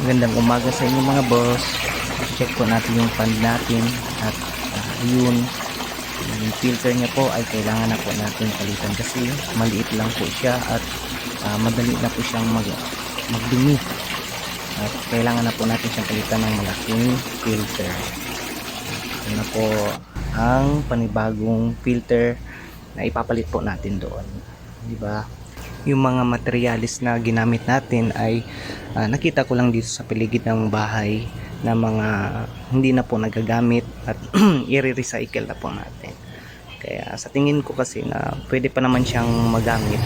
Magandang umaga sa inyo mga boss. Check po natin yung pan natin at yun, yung filter niya po ay kailangan na po natin palitan kasi maliit lang po siya at madali na po siyang magdumi at kailangan na po natin siyang palitan ng malaking filter. Ito na po ang panibagong filter na ipapalit po natin doon, di ba? Yung mga materialis na ginamit natin ay nakita ko lang dito sa paligid ng bahay na mga hindi na po nagagamit at i-recycle na po natin. Kaya sa tingin ko kasi na pwede pa naman siyang magamit.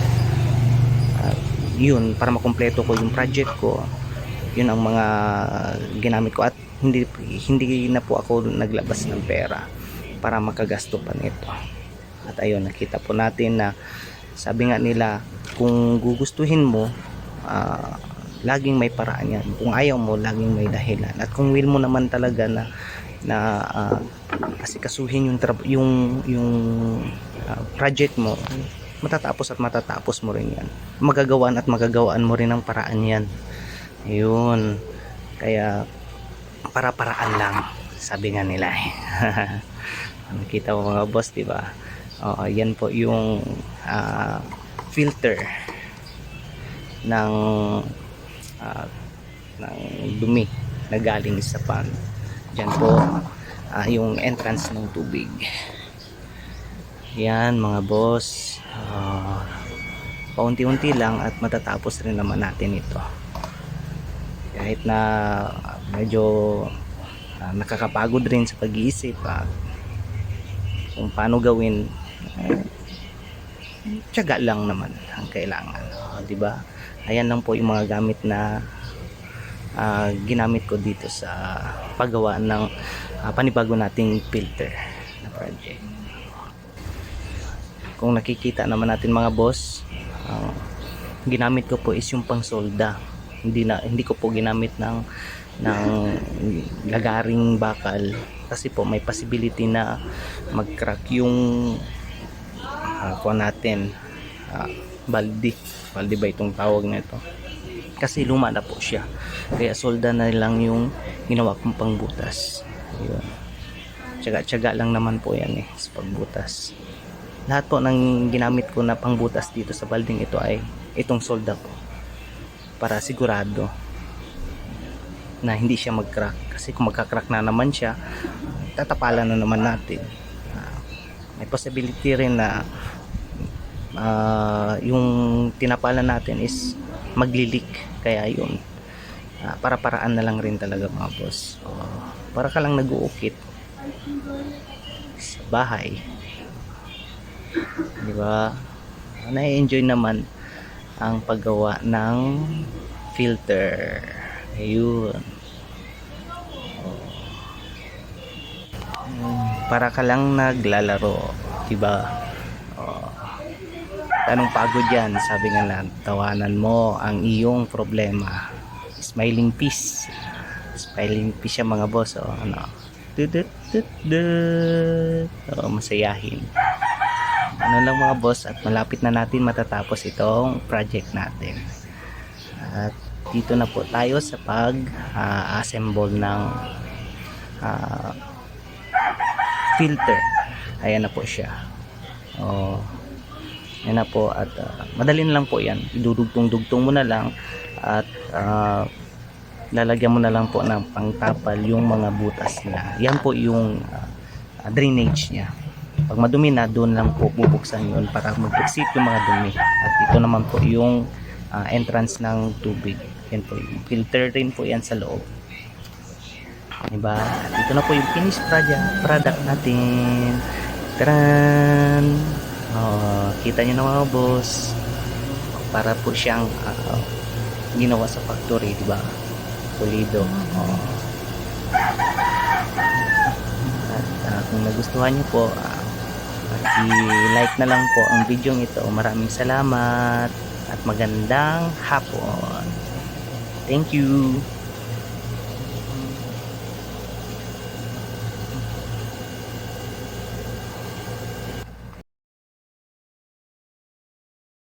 Yun, para makumpleto ko yung project ko, yun ang mga ginamit ko at hindi na po ako naglabas ng pera para makagasto pa nito. At ayun, nakita po natin na sabi nga nila, kung gugustuhin mo, laging may paraan yan. Kung ayaw mo, laging may dahilan. At kung will mo naman talaga na asikasuhin yung project mo, matatapos at matatapos mo rin yan. Magagawaan mo rin ang paraan yan. Ayun. Kaya para-paraan lang, sabi nga nila. Nakita mo mga boss, diba? Yan po yung filter ng dumi na galing sa pan. Diyan po yung entrance ng tubig. Yan mga boss, paunti-unti lang at matatapos rin naman natin ito. Kahit na medyo nakakapagod rin sa pag-iisip kung paano gawin, tiyaga lang naman ang kailangan, di ba? Ayan lang po yung mga gamit na ginamit ko dito sa paggawa ng panibago nating filter na project. Kung nakikita naman natin mga boss, ginamit ko po is yung pangsolda. Hindi ko po ginamit ng lagaring bakal kasi po may possibility na mag-crack yung natin, baldi ba itong tawag na ito, kasi luma na po siya, kaya solda na lang yung ginawa kong pangbutas. Ayun, tiyaga lang naman po yan sa pagbutas. Lahat po ng ginamit ko na pangbutas dito sa balding ito ay itong solda po, para sigurado na hindi siya mag-crack, kasi kung magka-crack na naman siya, tatapalan na naman natin. May possibility rin na yung tinapalan natin is maglilik, kaya yun, para-paraan na lang rin talaga mga boss. Para ka lang nag-uukit sa bahay, di ba? Na-enjoy naman ang paggawa ng filter. Ayun, para ka lang naglalaro, diba? Anong pagod yan? Sabi nga lang, tawanan mo ang iyong problema. Smiling face siya mga boss. Masayahin. Ano lang mga boss, at malapit na natin matatapos itong project natin. At dito na po tayo sa pag-assemble ng filter. Ayan na po siya. Ayan na po, at madali lang po yan. Idudugtong-dugtong mo na lang at lalagyan mo na lang po ng pangtapal yung mga butas niya. Yan po yung drainage niya. Pag madumi na, doon lang po bubuksan yun para mag-exit yung mga dumi. At ito naman po yung entrance ng tubig. Yan po, yung filter rin po yan sa loob, diba? Ito na po yung finished product natin. Taran! Kita nyo na mga boss, para po siyang ginawa sa factory, diba? Pulido. At kung nagustuhan nyo po, i-like na lang po ang video ito. Maraming salamat at magandang hapon. Thank you.